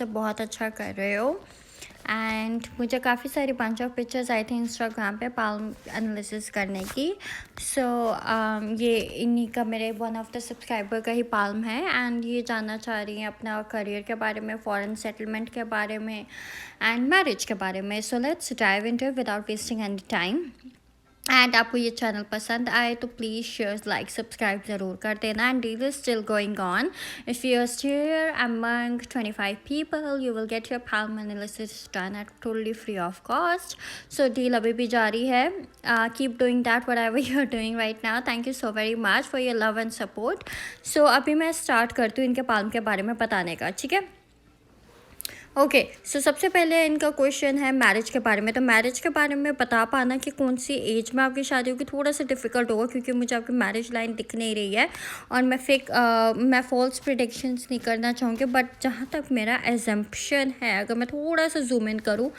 सब बहुत अच्छा कर रहे हो। एंड मुझे काफ़ी सारी बंच ऑफ पिक्चर्स आई थी इंस्टाग्राम पे पाल्म एनालिसिस करने की। सो ये इन्हीं का मेरे वन ऑफ द सब्सक्राइबर का ही पाल्म है एंड ये जानना चाह रही हैं अपना करियर के बारे में, फॉरेन सेटलमेंट के बारे में एंड मैरिज के बारे में। So let's dive into without wasting any time. And आपको ये चैनल पसंद आए तो प्लीज़ शेयर लाइक सब्सक्राइब ज़रूर कर देना। And deal is still going on. If you are still among 25 people you will get your palm analysis done at totally free of cost. So deal अभी भी जारी है। Keep doing that whatever you are doing right now. Thank you so very much for your love and support. So अभी मैं start करती हूँ इनके palm के बारे में बताने का, ठीक है। ओके सो सबसे पहले इनका क्वेश्चन है मैरिज के बारे में। तो मैरिज के बारे में बता पाना कि कौन सी एज में आपकी शादी होगी थोड़ा सा डिफ़िकल्ट होगा, क्योंकि मुझे आपकी मैरिज लाइन दिख नहीं रही है और मैं फॉल्स प्रिडिक्शंस नहीं करना चाहूँगी। बट जहाँ तक मेरा एजम्पशन है, अगर मैं थोड़ा सा जूम इन करूँ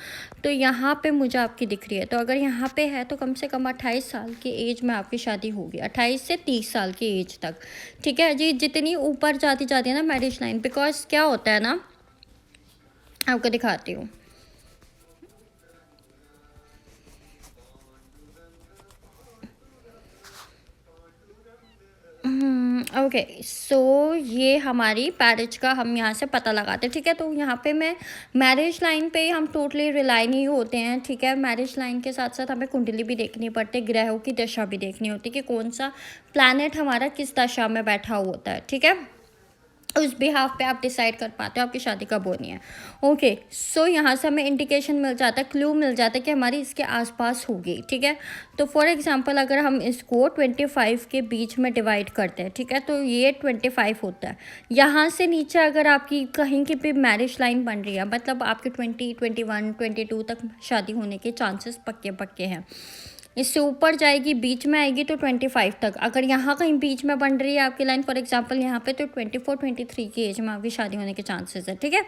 तो यहाँ पे मुझे आपकी दिख रही है। तो अगर यहाँ पे है तो कम से कम 28 साल की एज में आपकी शादी होगी, 28 से 30 साल की एज तक, ठीक है जी। जितनी ऊपर जाती जाती है ना मैरिज लाइन, बिकॉज क्या होता है ना, आपको दिखाती हूँ। ओके सो ये हमारी मैरिज का हम यहाँ से पता लगाते हैं, ठीक है। तो यहाँ पे मैं मैरिज लाइन पे हम टोटली रिलाई नहीं होते हैं, ठीक है। मैरिज लाइन के साथ साथ हमें कुंडली भी देखनी पड़ती है, ग्रहों की दशा भी देखनी होती है कि कौन सा प्लैनेट हमारा किस दशा में बैठा होता है, ठीक है। उस बिहाफ पे आप डिसाइड कर पाते हो आपकी शादी कब होनी है। ओके सो यहाँ से हमें इंडिकेशन मिल जाता है, क्लू मिल जाता है कि हमारी इसके आसपास होगी, ठीक है। तो फॉर एग्जांपल अगर हम इसको 25 के बीच में डिवाइड करते हैं, ठीक है, तो ये 25 होता है। यहाँ से नीचे अगर आपकी कहीं की भी मैरिज लाइन बन रही है, मतलब आपके 20, 21, 22 तक शादी होने के चांसेस पक्के पक्के हैं। इससे ऊपर जाएगी, बीच में आएगी तो 25 तक। अगर यहाँ कहीं बीच में बन रही है आपकी लाइन, फॉर एग्जांपल यहाँ पे, तो 24, 23 की एज में आपकी शादी होने के चांसेस है, ठीक है।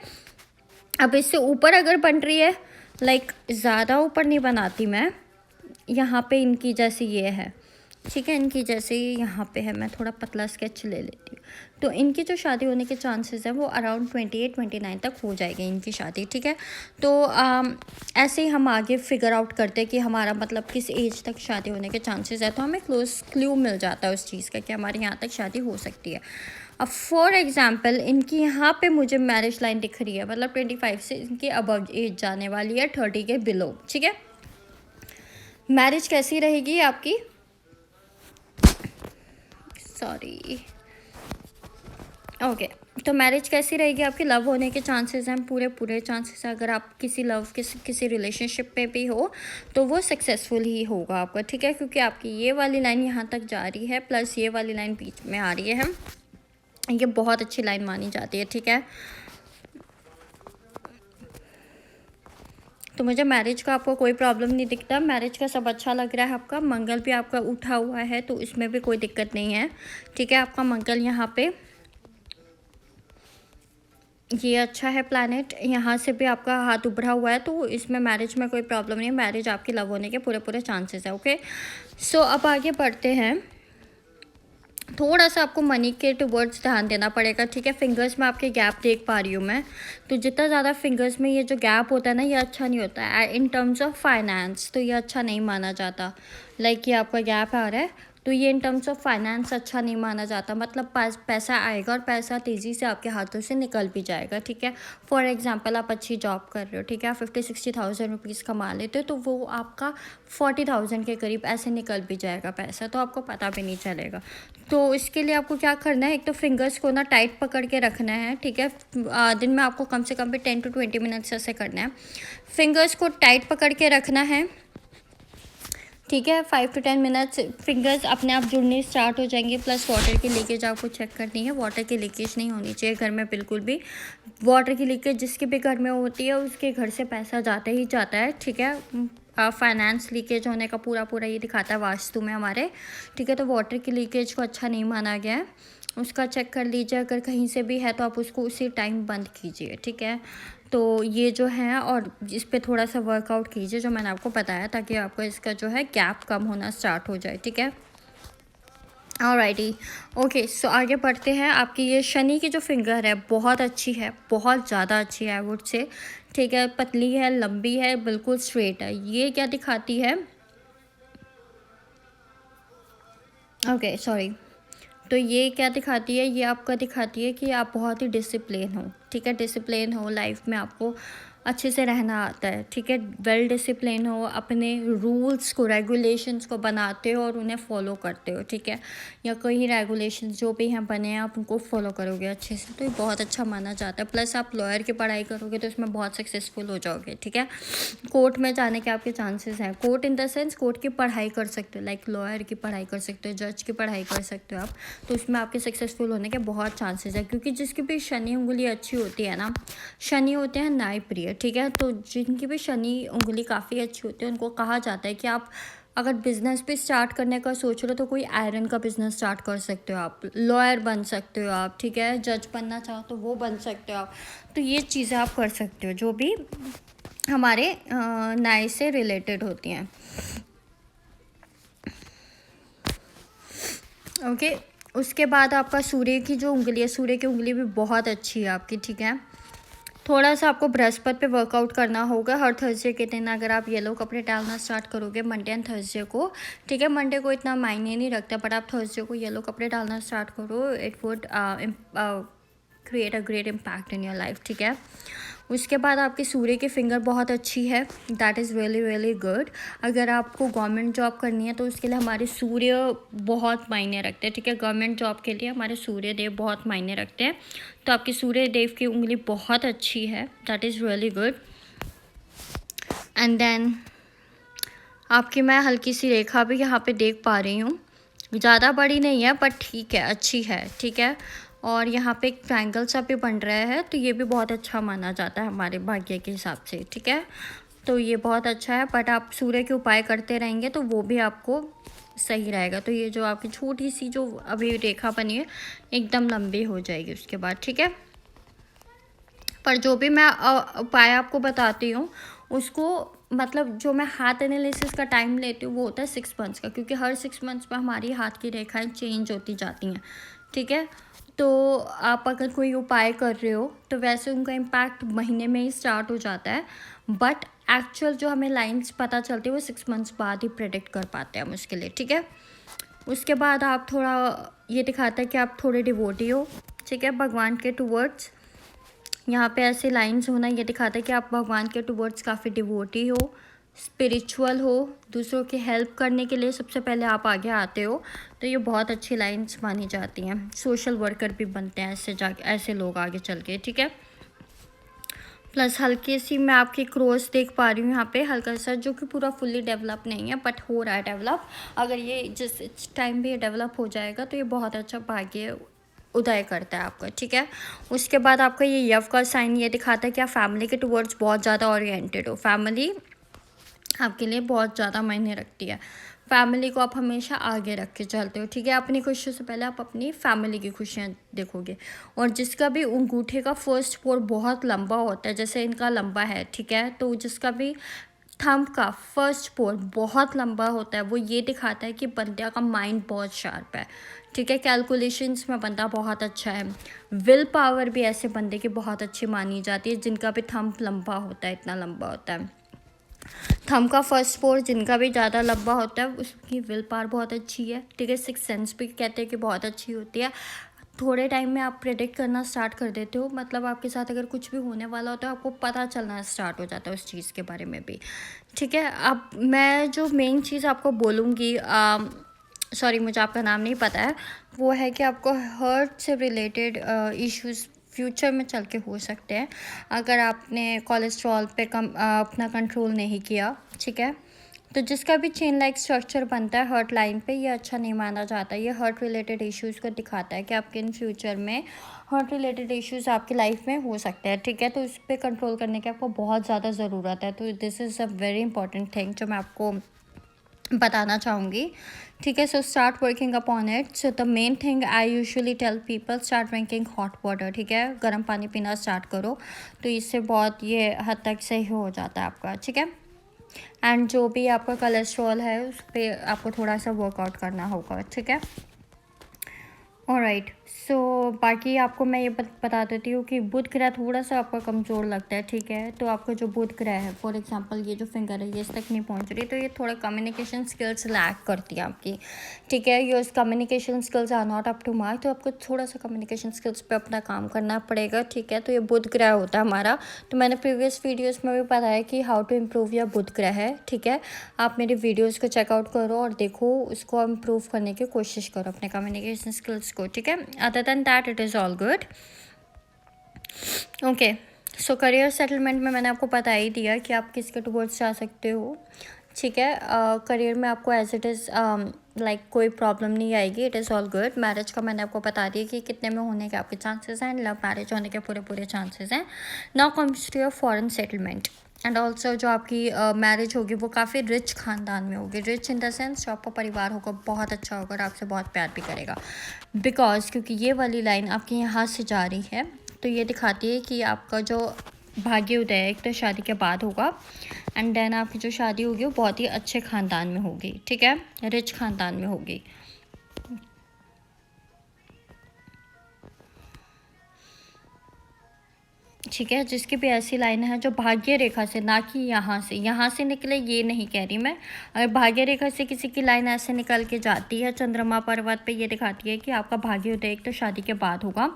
अब इससे ऊपर अगर बन रही है, लाइक ज़्यादा ऊपर नहीं बनाती मैं, यहाँ पे इनकी जैसी ये है, ठीक है, इनकी जैसे यहाँ पे है, मैं थोड़ा पतला स्केच ले लेती हूँ। तो इनकी जो शादी होने के चांसेस है वो अराउंड 28, 29 तक हो जाएगी इनकी शादी, ठीक है। तो ऐसे ही हम आगे फिगर आउट करते हैं कि हमारा मतलब किस एज तक शादी होने के चांसेस है, तो हमें क्लू मिल जाता है उस चीज़ का कि हमारे यहाँ तक शादी हो सकती है। अब फॉर एग्ज़ाम्पल इनकी यहाँ पे मुझे मैरिज लाइन दिख रही है, मतलब 25 से इनकी अबव एज जाने वाली है, 30 के बिलो, ठीक है। मैरिज कैसी रहेगी आपकी, सॉरी, ओके तो मैरिज कैसी रहेगी आपकी, लव होने के चांसेस हैं, पूरे चांसेस हैं। अगर आप किसी किसी रिलेशनशिप में भी हो तो वो सक्सेसफुल ही होगा आपका, ठीक है, क्योंकि आपकी ये वाली लाइन यहाँ तक जा रही है, प्लस ये वाली लाइन बीच में आ रही है। ये बहुत अच्छी लाइन मानी जाती है, ठीक है। तो मुझे मैरिज का आपको कोई प्रॉब्लम नहीं दिखता, मैरिज का सब अच्छा लग रहा है। आपका मंगल भी आपका उठा हुआ है तो इसमें भी कोई दिक्कत नहीं है, ठीक है। आपका मंगल यहाँ पे ये अच्छा है प्लैनेट, यहाँ से भी आपका हाथ उभरा हुआ है, तो इसमें मैरिज में कोई प्रॉब्लम नहीं है, मैरिज आपकी लव होने के पूरे चांसेस है। ओके सो अब आगे बढ़ते हैं। थोड़ा सा आपको मनी के टुवर्ड्स ध्यान देना पड़ेगा, ठीक है। फिंगर्स में आपके गैप देख पा रही हूँ मैं, तो जितना ज़्यादा फिंगर्स में ये जो गैप होता है ना, ये अच्छा नहीं होता है इन टर्म्स ऑफ फाइनेंस, तो ये अच्छा नहीं माना जाता। लाइक ये आपका गैप आ रहा है तो ये इन टर्म्स ऑफ फाइनेंस अच्छा नहीं माना जाता, मतलब पैसा आएगा और पैसा तेज़ी से आपके हाथों से निकल भी जाएगा, ठीक है। फॉर एग्जांपल आप अच्छी जॉब कर रहे हो, ठीक है, आप 50-60,000 रुपीज़ कमा लेते हो, तो वो आपका 40,000 के करीब ऐसे निकल भी जाएगा पैसा, तो आपको पता भी नहीं चलेगा। तो इसके लिए आपको क्या करना है, एक तो फिंगर्स को ना टाइट पकड़ के रखना है, ठीक है। दिन में आपको कम से कम भी 10 to 20 मिनट्स ऐसे करना है, फिंगर्स को टाइट पकड़ के रखना है, ठीक है। 5 to 10 मिनट्स फिंगर्स अपने आप जुड़ने स्टार्ट हो जाएंगे। प्लस वाटर की लीकेज आपको चेक करनी है, वाटर की लीकेज नहीं होनी चाहिए घर में बिल्कुल भी। वाटर की लीकेज जिसके भी घर में होती है उसके घर से पैसा जाता ही जाता है, ठीक है। फाइनेंस लीकेज होने का पूरा ये दिखाता है वास्तु में हमारे, ठीक है। तो वाटर की लीकेज को अच्छा नहीं माना गया है, उसका चेक कर लीजिए। अगर कहीं से भी है तो आप उसको उसी टाइम बंद कीजिए, ठीक है। तो ये जो है, और इस पर थोड़ा सा वर्कआउट कीजिए जो मैंने आपको बताया, ताकि आपको इसका जो है गैप कम होना स्टार्ट हो जाए, ठीक है। ऑलराइटी। ओके, सो आगे बढ़ते हैं। आपकी ये शनि की जो फिंगर है बहुत अच्छी है, बहुत ज़्यादा अच्छी है आई वुड से। ठीक है, पतली है, लंबी है, बिल्कुल स्ट्रेट है। ये क्या दिखाती है, ओके सॉरी, तो ये क्या दिखाती है, ये आपका दिखाती है कि आप बहुत ही डिसिप्लिन हो। ठीक है, डिसिप्लिन हो, लाइफ में आपको अच्छे से रहना आता है। ठीक है, वेल डिसिप्लिन हो, अपने रूल्स को, रेगुलेशंस को बनाते हो और उन्हें फॉलो करते हो। ठीक है, या कोई रेगुलेशंस जो भी हैं बने हैं आप उनको फॉलो करोगे अच्छे से, तो ये बहुत अच्छा माना जाता है। प्लस आप लॉयर की पढ़ाई करोगे तो उसमें बहुत सक्सेसफुल हो जाओगे। ठीक है, कोर्ट में जाने के आपके चांसेस हैं। Court in the sense court की पढ़ाई कर सकते हो, लाइक लॉयर की पढ़ाई कर सकते हो, जज की पढ़ाई कर सकते हो आप, तो उसमें आपके सक्सेसफुल होने के बहुत चांसेस है। क्योंकि जिसकी भी शनि उंगली अच्छी होती है ना, शनि होते हैं न्याय प्रिय। ठीक है, तो जिनकी भी शनि उंगली काफ़ी अच्छी होती है उनको कहा जाता है कि आप अगर बिज़नेस भी स्टार्ट करने का सोच रहे हो तो कोई आयरन का बिज़नेस स्टार्ट कर सकते हो, आप लॉयर बन सकते हो आप। ठीक है, जज बनना चाहो तो वो बन सकते हो आप। तो ये चीज़ें आप कर सकते हो जो भी हमारे न्याय से रिलेटेड होती हैं। ओके, उसके बाद आपका सूर्य की जो उंगली है, सूर्य की उंगली भी बहुत अच्छी है आपकी। ठीक है, थोड़ा सा आपको बृहस्पति पे वर्कआउट करना होगा हर थर्सडे के दिन। अगर आप येलो कपड़े डालना स्टार्ट करोगे मंडे एंड थर्सडे को, ठीक है, मंडे को इतना मायने नहीं रखता, बट आप थर्सडे को येलो कपड़े डालना स्टार्ट करो, it would create a great impact in your life. ठीक है, उसके बाद आपकी सूर्य की फिंगर बहुत अच्छी है, that is really really good. अगर आपको गवर्नमेंट जॉब करनी है तो उसके लिए हमारे सूर्य बहुत मायने रखते हैं। ठीक है, गवर्नमेंट जॉब के लिए हमारे सूर्य देव बहुत मायने रखते हैं, तो आपकी सूर्य देव की उंगली बहुत अच्छी है, that is really good. And then आपकी मैं हल्की सी रेखा भी यहाँ पे देख पा रही हूँ, ज़्यादा बड़ी नहीं है बट ठीक है, अच्छी है। ठीक है, और यहाँ पे एक ट्रायंगल सा भी बन रहा है, तो ये भी बहुत अच्छा माना जाता है हमारे भाग्य के हिसाब से। ठीक है, तो ये बहुत अच्छा है, बट आप सूर्य के उपाय करते रहेंगे तो वो भी आपको सही रहेगा। तो ये जो आपकी छोटी सी जो अभी रेखा बनी है एकदम लंबी हो जाएगी उसके बाद। ठीक है, पर जो भी मैं उपाय आपको बताती हूँ उसको, मतलब जो मैं हाथ एनालिसिस का टाइम लेती हूँ वो होता है 6 मंथ्स का, क्योंकि हर 6 मंथ्स में हमारी हाथ की रेखाएं चेंज होती जाती हैं। ठीक है, तो आप अगर कोई उपाय कर रहे हो तो वैसे उनका इम्पैक्ट महीने में ही स्टार्ट हो जाता है, बट एक्चुअल जो हमें लाइंस पता चलती है वो 6 मंथ्स बाद ही प्रेडिक्ट कर पाते हैं हम उसके लिए। ठीक है, उसके बाद आप थोड़ा, ये दिखाता है कि आप थोड़े डिवोटी हो। ठीक है, भगवान के टूवर्ड्स, यहाँ पे ऐसे लाइंस होना ये दिखाता है कि आप भगवान के टूवर्ड्स काफ़ी डिवोटी हो, स्पिरिचुअल हो, दूसरों की हेल्प करने के लिए सबसे पहले आप आगे आते हो, तो ये बहुत अच्छी लाइंस मानी जाती हैं। सोशल वर्कर भी बनते हैं ऐसे लोग आगे चल के। ठीक है, प्लस हल्की सी मैं आपकी क्रॉस देख पा रही हूँ यहाँ पे, हल्का सा, जो कि पूरा फुल्ली डेवलप नहीं है बट हो रहा है डेवलप। अगर ये जिस टाइम भी ये डेवलप हो जाएगा तो ये बहुत अच्छा भाग्य उदय करता है आपका। ठीक है, उसके बाद आपका ये यव का साइन ये दिखाता है कि आप फैमिली के टुवर्ड्स बहुत ज़्यादा ओरिएंटेड हो। फैमिली आपके लिए बहुत ज़्यादा मायने रखती है, फैमिली को आप हमेशा आगे रख के चलते हो। ठीक है, अपनी खुशियों से पहले आप अपनी फैमिली की खुशियाँ देखोगे। और जिसका भी अंगूठे का फर्स्ट पोर बहुत लंबा होता है, जैसे इनका लंबा है, ठीक है, तो जिसका भी थंब का फर्स्ट पोर बहुत लंबा होता है वो ये दिखाता है कि बंदे का माइंड बहुत शार्प है। ठीक है, कैलकुलेशंस में बंदा बहुत अच्छा है। विल पावर भी ऐसे बंदे की बहुत अच्छी मानी जाती है जिनका भी थंब लंबा होता है, इतना लंबा होता है। थंब का फर्स्ट पोर जिनका भी ज़्यादा लंबा होता है उसकी विल पावर बहुत अच्छी है। ठीक है, सिक्स सेंस भी कहते हैं कि बहुत अच्छी होती है। थोड़े टाइम में आप प्रेडिक्ट करना स्टार्ट कर देते हो, मतलब आपके साथ अगर कुछ भी होने वाला होता है आपको पता चलना स्टार्ट हो जाता है उस चीज़ के बारे में भी। ठीक है, अब मैं जो मेन चीज़ आपको बोलूँगी, सॉरी मुझे आपका नाम नहीं पता है, वो है कि आपको हार्ट से रिलेटेड इश्यूज़ फ्यूचर में चल के हो सकते हैं अगर आपने कोलेस्ट्रॉल पे अपना कंट्रोल नहीं किया। ठीक है, तो जिसका भी चेन लाइक स्ट्रक्चर बनता है हर्ट लाइन पे, ये अच्छा नहीं माना जाता। ये हर्ट रिलेटेड इश्यूज़ को दिखाता है कि आपके इन फ्यूचर में हर्ट रिलेटेड इश्यूज़ आपकी लाइफ में हो सकते हैं। ठीक है, तो इस पर कंट्रोल करने की आपको बहुत ज़्यादा ज़रूरत है। तो this is a very important thing जो मैं आपको बताना चाहूँगी। ठीक है, so start working upon it. So the main thing I usually tell people, start drinking hot water. ठीक है, गर्म पानी पीना स्टार्ट करो, तो इससे बहुत ये हद तक सही हो जाता है आपका। ठीक है, एंड जो भी आपका कोलेस्ट्रॉल है उस पर आपको थोड़ा सा वर्कआउट करना होगा। ठीक है, ऑलराइट, सो बाकी आपको मैं ये बता देती हूँ कि बुध ग्रह थोड़ा सा आपका कमज़ोर लगता है, ठीक है। तो आपका जो बुध ग्रह है, फॉर एग्जांपल ये जो फिंगर है ये इस तक नहीं पहुँच रही, तो ये थोड़ा कम्युनिकेशन स्किल्स लैक करती है आपकी, ठीक है। Your communication skills are not up to mark, तो आपको थोड़ा सा कम्युनिकेशन स्किल्स पे अपना काम करना पड़ेगा, ठीक है। तो ये बुध ग्रह होता है हमारा। तो मैंने प्रीवियस वीडियोज़ में भी बताया कि हाउ टू इम्प्रूव योर बुध ग्रह है, ठीक है। आप मेरे वीडियोज़ को चेकआउट करो और देखो, उसको इम्प्रूव करने की कोशिश करो अपने कम्युनिकेशन स्किल्स को, ठीक है। Other than that it is all good. Okay, so career settlement में मैंने आपको बता ही दिया कि आप किसके टुवर्ड्स जा सकते हो, ठीक है। करियर में आपको एज इट इज़ लाइक कोई प्रॉब्लम नहीं आएगी, it is all good. Marriage का मैंने आपको बता दिया कि कितने में होने के आपके चांसेस हैं, लव मैरिज होने के पूरे पूरे चांसेस हैं। Now comes to your foreign settlement and also जो आपकी मैरिज होगी वो काफ़ी रिच ख़ानदान में होगी। रिच इन द सेंस जो आपका परिवार होगा बहुत अच्छा होगा और आपसे बहुत प्यार भी करेगा, बिकॉज क्योंकि ये वाली लाइन आपके यहाँ से जा रही है, तो ये दिखाती है कि आपका जो भाग्य उदय है एक तो शादी के बाद होगा, एंड देन आपकी जो शादी होगी वो बहुत ही अच्छे ख़ानदान में होगी, ठीक है, रिच ख़ानदान में होगी। ठीक है, जिसकी भी ऐसी लाइन है जो भाग्य रेखा से, ना कि यहाँ से निकले, ये नहीं कह रही मैं। अगर भाग्य रेखा से किसी की लाइन ऐसे निकल के जाती है चंद्रमा पर्वत पे, ये दिखाती है कि आपका भाग्य उदय एक तो शादी के बाद होगा,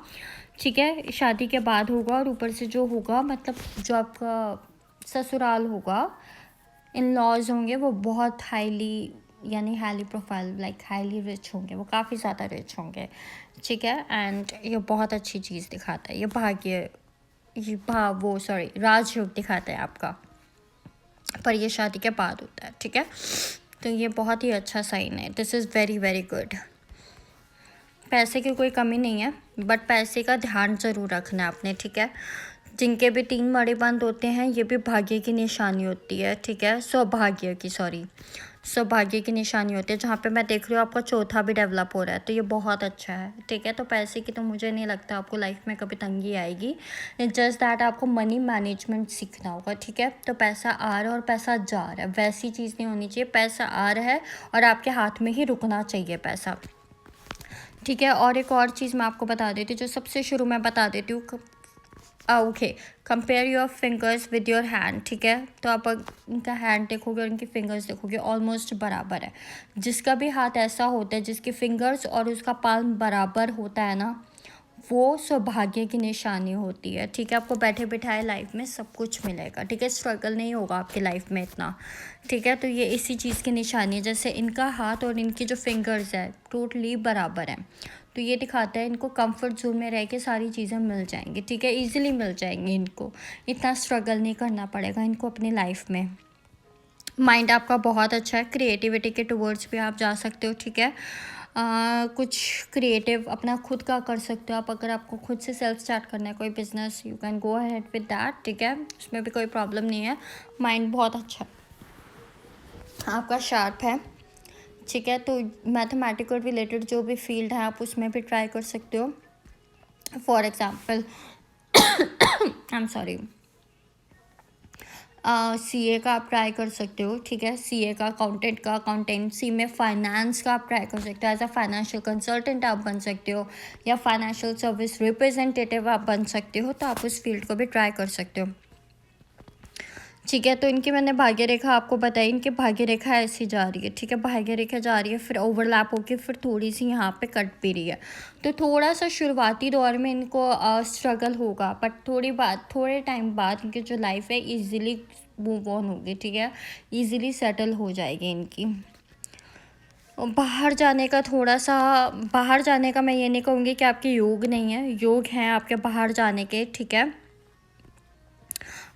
ठीक है, शादी के बाद होगा। और ऊपर से जो होगा मतलब जो आपका ससुराल होगा, इन लॉज होंगे, वो बहुत हाईली यानी highly profile like highly rich होंगे, वो काफ़ी ज़्यादा रिच होंगे, ठीक है। एंड ये बहुत अच्छी चीज़ दिखाता है, ये भाग्य, ये वो सॉरी राजयोग दिखाता है आपका, पर ये शादी के बाद होता है, ठीक है। तो ये बहुत ही अच्छा साइन है, this is very very good. पैसे की कोई कमी नहीं है, बट पैसे का ध्यान ज़रूर रखना है आपने, ठीक है। जिनके भी 3 मणि बंद होते हैं ये भी भाग्य की निशानी होती है, ठीक है, सौभाग्य की निशानी होती है। जहाँ पे मैं देख रही हूँ आपका चौथा भी डेवलप हो रहा है, तो ये बहुत अच्छा है, ठीक है। तो पैसे की तो मुझे नहीं लगता आपको लाइफ में कभी तंगी आएगी, जस्ट दैट आपको मनी मैनेजमेंट सीखना होगा, ठीक है। तो पैसा आ रहा है और पैसा जा रहा है, वैसी चीज़ नहीं होनी चाहिए। पैसा आ रहा है और आपके हाथ में ही रुकना चाहिए पैसा, ठीक है। और एक और चीज़ मैं आपको बता देती हूँ, जो सबसे शुरू में बता देती हूँ, okay, compare your fingers with your hand, ठीक है। तो आप इनका हैंड देखोगे और इनकी फिंगर्स देखोगे, ऑलमोस्ट बराबर है। जिसका भी हाथ ऐसा होता है जिसकी फिंगर्स और उसका पाल्म बराबर होता है ना, वो सौभाग्य की निशानी होती है, ठीक है। आपको बैठे बिठाए लाइफ में सब कुछ मिलेगा, ठीक है, स्ट्रगल नहीं होगा आपकी लाइफ में इतना, ठीक है। तो ये इसी चीज़ की निशानी है, जैसे इनका हाथ और इनकी जो फिंगर्स है टोटली बराबर है, तो ये दिखाता है इनको कंफर्ट जोन में रह के सारी चीज़ें मिल जाएंगी, ठीक है, ईजिली मिल जाएंगी, इनको इतना स्ट्रगल नहीं करना पड़ेगा इनको अपनी लाइफ में। माइंड आपका बहुत अच्छा है, क्रिएटिविटी के टुवर्ड्स भी आप जा सकते हो, ठीक है। कुछ क्रिएटिव अपना खुद का कर सकते हो आप, अगर आपको खुद से सेल्फ स्टार्ट करना है कोई business, you can go ahead with that, ठीक है, उसमें भी कोई प्रॉब्लम नहीं है। माइंड बहुत अच्छा आपका शार्प है, ठीक है। तो मैथमेटिकल रिलेटेड जो भी फील्ड है आप उसमें भी ट्राई कर सकते हो। For example I am sorry, CA का आप ट्राई कर सकते हो, ठीक है, सीए का, अकाउंटेंट का, अकाउंटेंसी में फाइनेंस का आप ट्राई कर सकते हो, एज अ फाइनेंशियल कंसल्टेंट आप बन सकते हो, या फाइनेंशियल सर्विस रिप्रेजेंटेटिव आप बन सकते हो, तो आप उस फील्ड को भी ट्राई कर सकते हो, ठीक है। तो इनकी मैंने भाग्य रेखा आपको बताई, इनकी भाग्य रेखा ऐसी जा रही है, ठीक है, भाग्य रेखा जा रही है, फिर ओवरलैप होकर फिर थोड़ी सी यहाँ पे कट भी रही है। तो थोड़ा सा शुरुआती दौर में इनको स्ट्रगल होगा, बट थोड़े टाइम बाद इनकी जो लाइफ है ईजिली मूव ऑन होगी, ठीक है, ईजिली सेटल हो जाएगी इनकी। बाहर जाने का बाहर जाने का मैं ये नहीं कहूँगी कि आपके योग नहीं है, योग हैं आपके बाहर जाने के, ठीक है,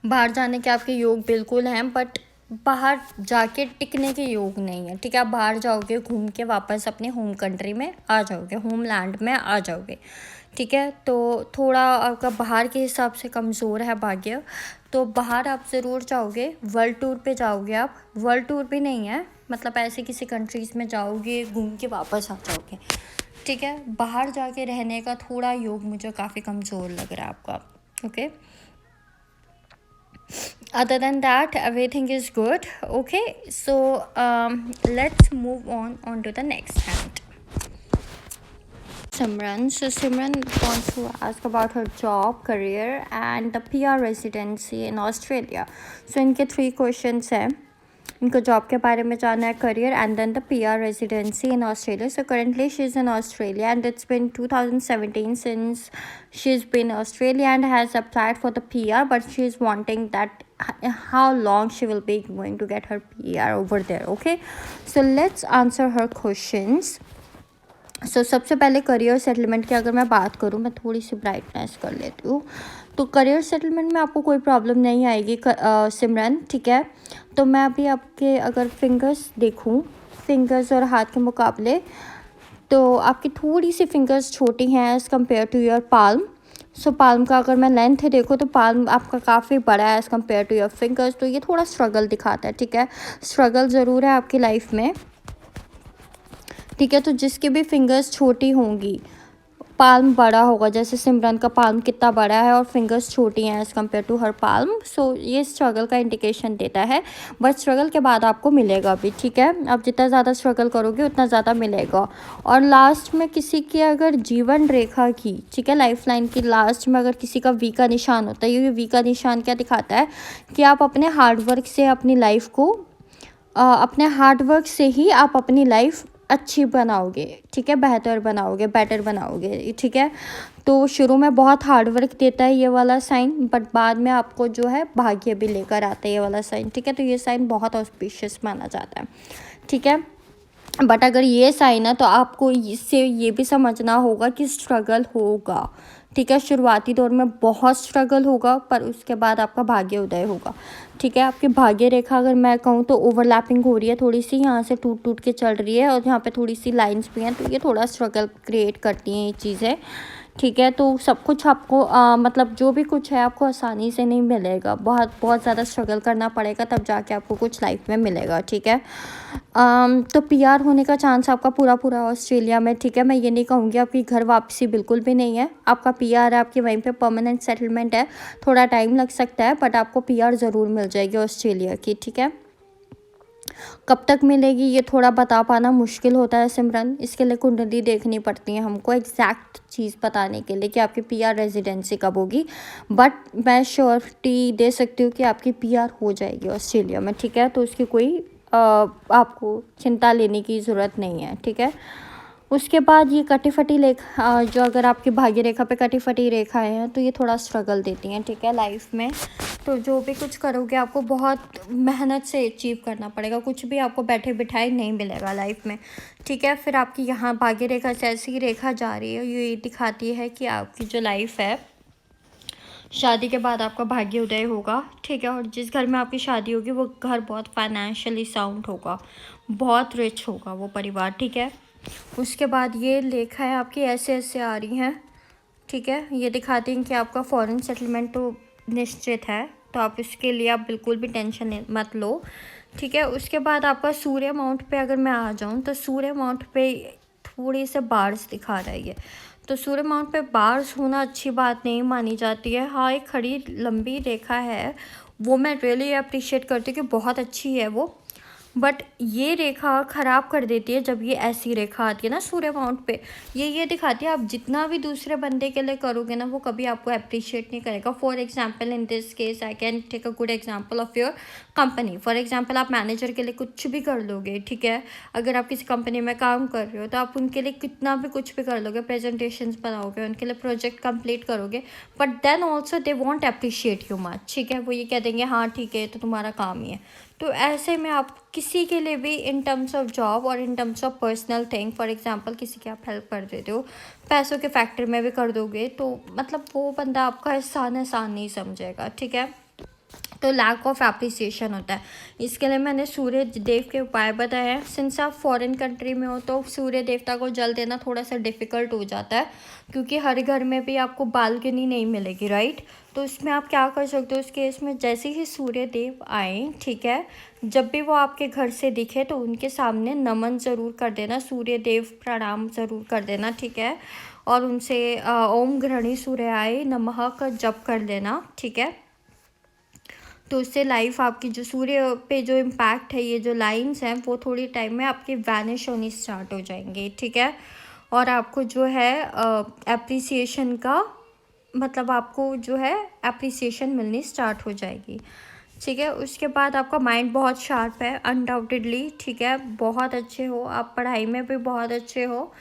बाहर जाने के आपके योग बिल्कुल हैं, बट बाहर जाके टिकने के योग नहीं है, ठीक है। आप बाहर जाओगे, घूम के वापस अपने होम कंट्री में आ जाओगे, होम लैंड में आ जाओगे, ठीक है। तो थोड़ा आपका बाहर के हिसाब से कमज़ोर है भाग्य, तो बाहर आप ज़रूर जाओगे, वर्ल्ड टूर पे जाओगे आप, वर्ल्ड टूर भी नहीं है, मतलब ऐसे किसी कंट्रीज़ में जाओगे, घूम के वापस आ जाओगे, ठीक है। बाहर जाके रहने का थोड़ा योग मुझे काफ़ी कमज़ोर लग रहा है आपका, okay. Other than that everything is good, okay. So let's move on to the next hand. Simran. So Simran wants to ask about her job, career, and the PR residency in Australia. So इनके 3 questions हैं. इनको job के बारे में जानना है, career, and then the PR residency in Australia. So currently she is in Australia and it's been 2017 since she's been Australia and has applied for the PR, but she is wanting that how long she will be going to get her PR over there. Okay, so let's answer her questions. सबसे पहले career settlement की अगर मैं बात करूँ, मैं थोड़ी सी brightness कर लेती हूँ. तो करियर सेटलमेंट में आपको कोई प्रॉब्लम नहीं आएगी सिमरन, ठीक है. तो मैं अभी आपके अगर फिंगर्स देखूँ, फिंगर्स और हाथ के मुकाबले, तो आपकी थोड़ी सी फिंगर्स छोटी हैं as compare to your palm. So palm का अगर मैं लेंथ देखूँ तो पाल्म आपका काफ़ी बड़ा है as compare to your fingers. तो ये थोड़ा स्ट्रगल दिखाता है, ठीक है. स्ट्रगल ज़रूर है आपकी लाइफ में, ठीक है. तो जिसकी भी फिंगर्स छोटी होंगी, पाल्म बड़ा होगा, जैसे सिमरन का पाल्म कितना बड़ा है और फिंगर्स छोटी हैं as compare to her palm. So ये स्ट्रगल का इंडिकेशन देता है, बट स्ट्रगल के बाद आपको मिलेगा भी, ठीक है. आप जितना ज़्यादा स्ट्रगल करोगे उतना ज़्यादा मिलेगा. और लास्ट में किसी की अगर जीवन रेखा की, ठीक है, लाइफ लाइन की लास्ट में अगर किसी का वी का निशान होता है, ये वी का निशान क्या दिखाता है कि आप अपने हार्डवर्क से अपनी लाइफ को अपने हार्डवर्क से ही आप अपनी लाइफ अच्छी बनाओगे, ठीक है, बेहतर बनाओगे, बेटर बनाओगे, ठीक है. तो शुरू में बहुत हार्ड वर्क देता है ये वाला साइन, बट बाद में आपको जो है भाग्य भी लेकर आता है ये वाला साइन, ठीक है. तो ये साइन बहुत ऑस्पिशियस माना जाता है, ठीक है. बट अगर ये साइन है तो आपको इससे ये भी समझना होगा कि स्ट्रगल होगा, ठीक है. शुरुआती दौर में बहुत स्ट्रगल होगा, पर उसके बाद आपका भाग्य उदय होगा, ठीक है. आपकी भाग्य रेखा अगर मैं कहूँ तो ओवरलैपिंग हो रही है थोड़ी सी, यहाँ से टूट टूट के चल रही है और यहाँ पे थोड़ी सी लाइंस भी हैं, तो ये थोड़ा स्ट्रगल क्रिएट करती हैं ये चीज़ें, ठीक है. तो सब कुछ आपको मतलब जो भी कुछ है आपको आसानी से नहीं मिलेगा, बहुत बहुत ज़्यादा स्ट्रगल करना पड़ेगा, तब जाके आपको कुछ लाइफ में मिलेगा, ठीक है. तो PR होने का चांस आपका पूरा पूरा ऑस्ट्रेलिया में, ठीक है. मैं ये नहीं कहूँगी आपकी घर वापसी बिल्कुल भी नहीं है, आपका PR है, आपकी वहीं पे परमानेंट सेटलमेंट है. थोड़ा टाइम लग सकता है, बट आपको PR ज़रूर मिल जाएगी ऑस्ट्रेलिया की, ठीक है. कब तक मिलेगी ये थोड़ा बता पाना मुश्किल होता है सिमरन, इसके लिए कुंडली देखनी पड़ती है हमको एग्जैक्ट चीज़ बताने के लिए कि आपकी PR रेजिडेंसी कब होगी. बट मैं श्योरिटी दे सकती हूँ कि आपकी PR हो जाएगी ऑस्ट्रेलिया में, ठीक है. तो उसकी कोई आपको चिंता लेने की ज़रूरत नहीं है, ठीक है. उसके बाद ये कटी फटी रेखा, जो अगर आपकी भाग्य रेखा पे कटी फटी रेखाएं हैं तो ये थोड़ा स्ट्रगल देती हैं, ठीक है, लाइफ में. तो जो भी कुछ करोगे आपको बहुत मेहनत से अचीव करना पड़ेगा, कुछ भी आपको बैठे बिठाए नहीं मिलेगा लाइफ में, ठीक है. फिर आपकी यहाँ भाग्य रेखा से ऐसी रेखा जा रही है, ये दिखाती है कि आपकी जो लाइफ है, शादी के बाद आपका भाग्य उदय होगा, ठीक है. और जिस घर में आपकी शादी होगी वो घर बहुत फाइनेंशियली साउंड होगा, बहुत रिच होगा वो परिवार, ठीक है. उसके बाद ये लेखा है आपकी ऐसे ऐसे आ रही हैं, ठीक है. ये दिखाती हैं कि आपका फॉरेन सेटलमेंट तो निश्चित है, तो आप इसके लिए आप बिल्कुल भी टेंशन मत लो, ठीक है. उसके बाद आपका सूर्य माउंट पे अगर मैं आ जाऊँ तो सूर्य माउंट पे थोड़ी से बार्स दिखा रहा है ये. तो सूर्य माउंट पे बार्स होना अच्छी बात नहीं मानी जाती है. हाँ, एक खड़ी लंबी रेखा है, वो मैं रियली अप्रिशिएट करती हूँ कि बहुत अच्छी है वो, बट ये रेखा ख़राब कर देती है जब ये ऐसी रेखा आती है ना सूर्य माउंट पे. ये दिखाती है आप जितना भी दूसरे बंदे के लिए करोगे ना वो कभी आपको अप्रिशिएट नहीं करेगा. For example in this case I can take a good example of your company. For example आप मैनेजर के लिए कुछ भी कर लोगे, ठीक है. अगर आप किसी कंपनी में काम कर रहे हो तो आप उनके लिए कितना भी कुछ भी कर लोगे, प्रेजेंटेशंस बनाओगे, उनके लिए प्रोजेक्ट कंप्लीट करोगे, but then also they won't appreciate you much, ठीक है. वो ये कह देंगे हाँ ठीक है तो तुम्हारा काम ही है. तो ऐसे में आप किसी के लिए भी इन टर्म्स ऑफ जॉब और in terms of personal thing, for example किसी की आप हेल्प कर देते हो, पैसों के फैक्टर में भी कर दोगे, तो मतलब वो बंदा आपका एहसान नहीं समझेगा, ठीक है. तो लैक ऑफ एप्रिसिएशन होता है. इसके लिए मैंने सूर्य देव के उपाय बताए हैं. सिंस आप फॉरेन कंट्री में हो तो सूर्य देवता को जल देना थोड़ा सा डिफ़िकल्ट हो जाता है, क्योंकि हर घर में भी आपको बालकनी नहीं मिलेगी, राइट. तो इसमें आप क्या कर सकते हो, उस केस में जैसे ही सूर्य देव आए, ठीक है, जब भी वो आपके घर से दिखे तो उनके सामने नमन ज़रूर कर देना, सूर्य देव प्रणाम ज़रूर कर देना, ठीक है. और उनसे ओम गृहणी सूर्याय नमः का जप कर लेना, ठीक है. तो उससे लाइफ आपकी जो सूर्य पे जो इम्पैक्ट है, ये जो लाइंस हैं वो थोड़ी टाइम में आपकी वैनिश होनी स्टार्ट हो जाएंगे, ठीक है. और आपको जो है एप्रिसिएशन का मतलब आपको जो है एप्रिसिएशन मिलनी स्टार्ट हो जाएगी। ठीक है, उसके बाद आपका माइंड बहुत शार्प है अनडाउटेडली। ठीक है, बहुत अच्छे हो आप, पढ़ाई में भी बहुत अच्छे हो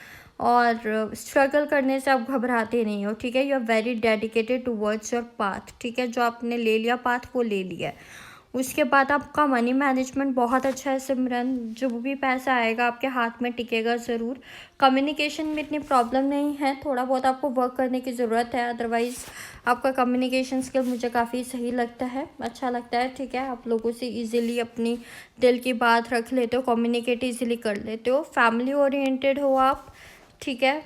और स्ट्रगल करने से आप घबराते नहीं हो। ठीक है, you are very dedicated towards your path. ठीक है, जो आपने ले लिया पाथ वो ले लिया है। उसके बाद आपका मनी मैनेजमेंट बहुत अच्छा है सिमरन, जो भी पैसा आएगा आपके हाथ में टिकेगा ज़रूर। कम्युनिकेशन में इतनी प्रॉब्लम नहीं है, थोड़ा बहुत आपको वर्क करने की ज़रूरत है, अदरवाइज़ आपका कम्युनिकेशन स्किल मुझे काफ़ी सही लगता है, अच्छा लगता है। ठीक है, आप लोगों से इजीली अपनी दिल की बात रख लेते हो, कम्युनिकेट इजीली कर लेते हो। फैमिली ओरिएंटेड हो आप। ठीक है,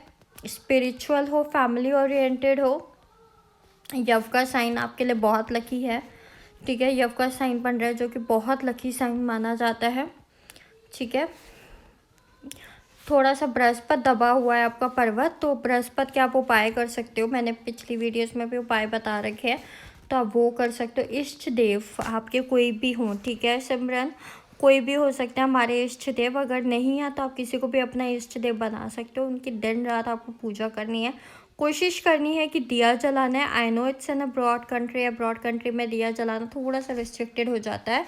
स्पिरिचुअल हो, फैमिली ओरिएंटेड हो। यव का साइन आपके लिए बहुत लकी है। ठीक है, यव का साइन बन रहा है जो कि बहुत लकी साइन माना जाता है। ठीक है, थोड़ा सा बृहस्पति दबा हुआ है आपका पर्वत, तो बृहस्पति के आप उपाय कर सकते हो, मैंने पिछली वीडियोस में भी उपाय बता रखे हैं, तो आप वो कर सकते हो। इष्ट देव आपके कोई भी हों, ठीक है सिमरन, कोई भी हो सकते हैं हमारे इष्ट देव। अगर नहीं है तो आप किसी को भी अपना इष्ट देव बना सकते हो, उनकी दिन रात आपको पूजा करनी है, कोशिश करनी है कि दिया जलाना है। I know it's an abroad country, abroad country में दिया जलाना थोड़ा सा रिस्ट्रिक्टेड हो जाता है।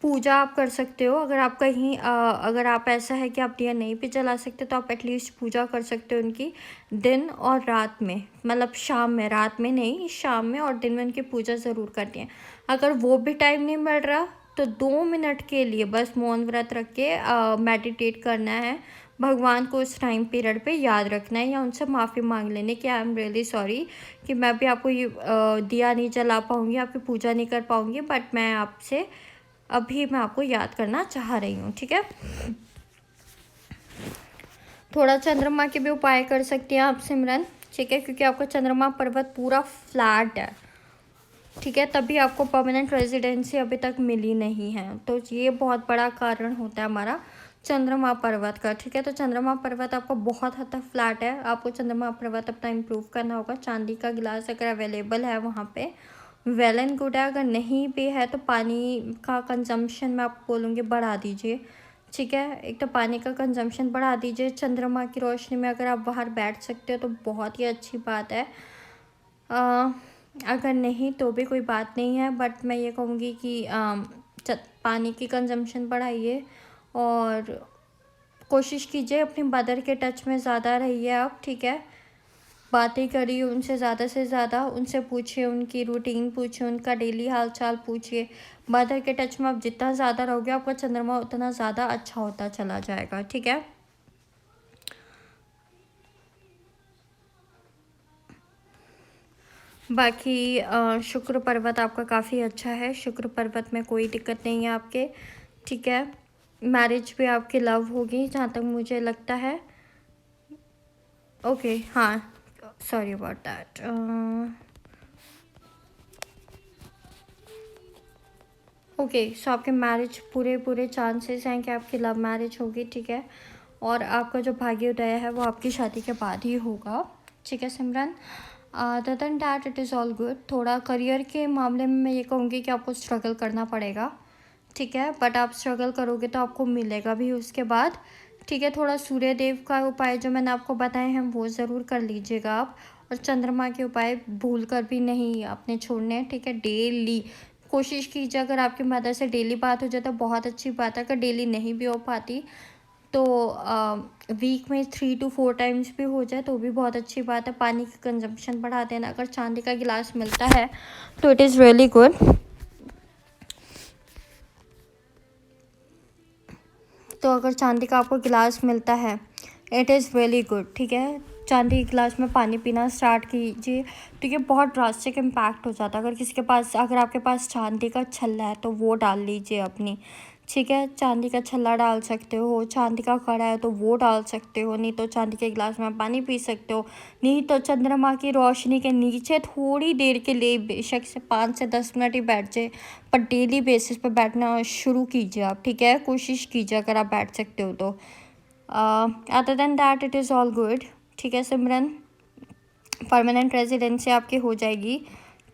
पूजा आप कर सकते हो, अगर आप कहीं अगर आप ऐसा है कि आप दिया नहीं भी जला सकते तो आप एटलीस्ट पूजा कर सकते हो उनकी दिन और रात में, मतलब शाम में, रात में नहीं, शाम में और दिन में उनकी पूजा ज़रूर करनी है। अगर वो भी टाइम नहीं मिल रहा तो 2 मिनट के लिए बस मौन व्रत रख के मेडिटेट करना है, भगवान को उस टाइम पीरियड पे याद रखना है या उनसे माफ़ी मांग लेने कि आई एम रियली सॉरी कि मैं भी आपको ये दिया नहीं जला पाऊँगी, आपकी पूजा नहीं कर पाऊँगी, बट मैं आपसे अभी मैं आपको याद करना चाह रही हूँ। ठीक है, थोड़ा चंद्रमा के भी उपाय कर सकती हैं आप सिमरन। ठीक है, क्योंकि आपका चंद्रमा पर्वत पूरा फ्लैट है। ठीक है, तभी आपको परमानेंट रेजिडेंसी अभी तक मिली नहीं है, तो ये बहुत बड़ा कारण होता है हमारा चंद्रमा पर्वत का। ठीक है, तो चंद्रमा पर्वत आपका बहुत हद तक फ्लैट है, आपको चंद्रमा पर्वत अपना इम्प्रूव करना होगा। चांदी का गिलास अगर अवेलेबल है वहाँ पे वेल एंड गुड है, अगर नहीं भी है तो पानी का कंजम्पशन मैं आपको बोलूँगी बढ़ा दीजिए। ठीक है, एक तो पानी का कंजम्पशन बढ़ा दीजिए। चंद्रमा की रोशनी में अगर आप बाहर बैठ सकते हो तो बहुत ही अच्छी बात है, अगर नहीं तो भी कोई बात नहीं है, बट मैं ये कहूँगी कि पानी की कंजम्पशन बढ़ाइए और कोशिश कीजिए अपनी मदर के टच में ज़्यादा रहिए आप। ठीक है, बातें करिए उनसे ज़्यादा से ज़्यादा, उनसे पूछिए, उनकी रूटीन पूछिए, उनका डेली हाल चाल पूछिए। मदर के टच में आप जितना ज़्यादा रहोगे आपका चंद्रमा उतना ज़्यादा अच्छा होता चला जाएगा। ठीक है, बाकी शुक्र पर्वत आपका काफ़ी अच्छा है, शुक्र पर्वत में कोई दिक्कत नहीं है आपके। ठीक है, मैरिज भी आपकी लव होगी जहाँ तक मुझे लगता है। ओके, हाँ, सॉरी अबाउट दैट। ओके, सो आपके मैरिज पूरे चांसेस हैं कि आपकी लव मैरिज होगी। ठीक है, और आपका जो भाग्योदय है वो आपकी शादी के बाद ही होगा। ठीक है Simran, other than that it is all good. थोड़ा करियर के मामले में मैं ये कहूँगी कि आपको स्ट्रगल करना पड़ेगा। ठीक है, बट आप स्ट्रगल करोगे तो आपको मिलेगा भी उसके बाद। ठीक है, थोड़ा सूर्य देव का उपाय जो मैंने आपको बताए हैं वो ज़रूर कर लीजिएगा आप, और चंद्रमा के उपाय भूल कर भी नहीं आपने छोड़ने हैं। ठीक है, डेली कोशिश कीजिए, अगर आपकी मदर से डेली बात हो जाए तो बहुत अच्छी बात है, अगर डेली नहीं भी हो पाती तो वीक में 3 to 4 टाइम्स भी हो जाए तो भी बहुत अच्छी बात है। पानी की कंजम्पशन बढ़ा देना, अगर चांदी का गिलास मिलता है तो इट इज़ रियली गुड। तो अगर चांदी का आपको गिलास मिलता है इट इज़ रियली गुड। ठीक है, चांदी के गिलास में पानी पीना स्टार्ट कीजिए तो ये बहुत ड्रास्टिक इम्पैक्ट हो जाता है। अगर किसी के पास, अगर आपके पास चांदी का छल्ला है तो वो डाल लीजिए अपनी। ठीक है, चांदी का छल्ला डाल सकते हो, चांदी का कड़ा है तो वो डाल सकते हो, नहीं तो चांदी के गिलास में पानी पी सकते हो, नहीं तो चंद्रमा की रोशनी के नीचे थोड़ी देर के लिए, बेशक से 5 से 10 मिनट ही बैठ जाए, पर डेली बेसिस पे बैठना शुरू कीजिए आप। ठीक है, कोशिश कीजिए अगर आप बैठ सकते हो तो। Other than that it is all good. ठीक है सिमरन, परमानेंट रेजिडेंसी आपकी हो जाएगी।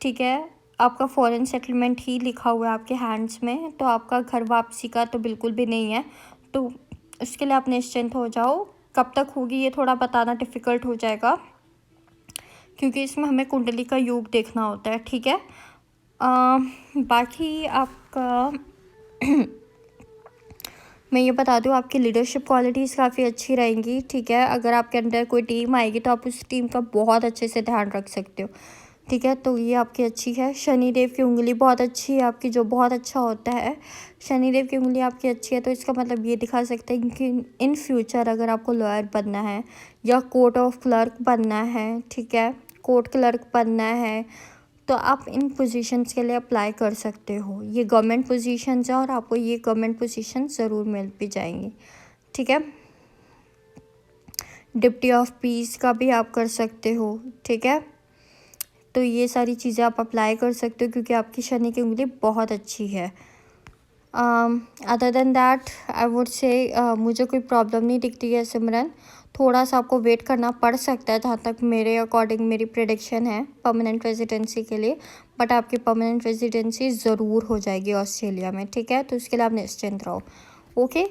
ठीक है, आपका फॉरेन सेटलमेंट ही लिखा हुआ है आपके हैंड्स में, तो आपका घर वापसी का तो बिल्कुल भी नहीं है, तो उसके लिए आप निश्चिंत हो जाओ। कब तक होगी ये थोड़ा बताना डिफ़िकल्ट हो जाएगा, क्योंकि इसमें हमें कुंडली का योग देखना होता है, ठीक है। बाकी आपका मैं ये बता दूँ, आपकी लीडरशिप क्वालिटीज़ काफ़ी अच्छी रहेंगी, ठीक है। अगर आपके अंदर कोई टीम आएगी तो आप उस टीम का बहुत अच्छे से ध्यान रख सकते हो, ठीक है। तो ये आपकी अच्छी है। शनिदेव की उंगली बहुत अच्छी है आपकी, जो बहुत अच्छा होता है। शनिदेव की उंगली आपकी अच्छी है तो इसका मतलब ये दिखा सकते हैं कि इन फ्यूचर अगर आपको लॉयर बनना है या कोर्ट ऑफ क्लर्क बनना है, ठीक है, कोर्ट क्लर्क बनना है, तो आप इन पोजीशंस के लिए अप्लाई कर सकते हो। ये गवर्नमेंट पोजीशंस है और आपको ये गवर्नमेंट पोजीशन ज़रूर मिल भी जाएंगी, ठीक है। डिप्टी ऑफ पीस का भी आप कर सकते हो, ठीक है। तो ये सारी चीज़ें आप अप्लाई कर सकते हो क्योंकि आपकी शनि की उंगली बहुत अच्छी है। Other than that I would say मुझे कोई प्रॉब्लम नहीं दिखती है सिमरन। थोड़ा सा आपको वेट करना पड़ सकता है, जहाँ तक मेरे अकॉर्डिंग मेरी प्रेडिक्शन है परमानेंट रेजिडेंसी के लिए, बट आपकी परमानेंट रेजिडेंसी ज़रूर हो जाएगी ऑस्ट्रेलिया में, ठीक है। तो उसके लिए आप निश्चिंत रहो, okay.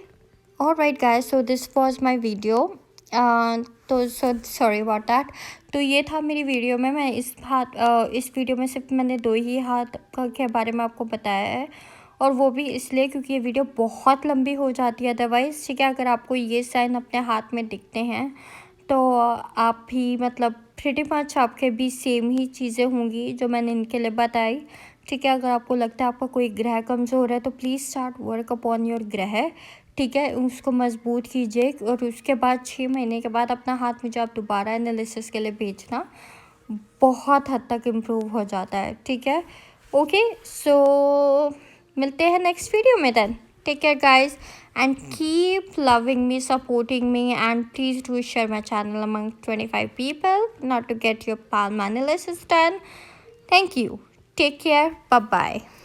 Alright guys, so this was my video. तो सॉरी अबाउट दैट। तो ये था मेरी वीडियो में, मैं इस वीडियो में सिर्फ मैंने 2 ही हाथ के बारे में आपको बताया है, और वो भी इसलिए क्योंकि ये वीडियो बहुत लंबी हो जाती है अदरवाइज़, ठीक है। अगर आपको ये साइन अपने हाथ में दिखते हैं तो आप भी मतलब प्रिटी मच आपके भी सेम ही चीज़ें होंगी जो मैंने इनके लिए बताई, ठीक है। अगर आपको लगता है आपका कोई ग्रह कमज़ोर है तो please start work upon your ग्रह, ठीक है। उसको मजबूत कीजिए और उसके बाद 6 महीने के बाद अपना हाथ मुझे आप दोबारा एनालिसिस के लिए भेजना, बहुत हद तक इम्प्रूव हो जाता है, ठीक है। ओके, सो मिलते हैं नेक्स्ट वीडियो में देन। Take care guys and keep loving me, supporting me, and please do share my channel among 25 people not to get your palm analysis done. Thank you. Take care. Bye bye.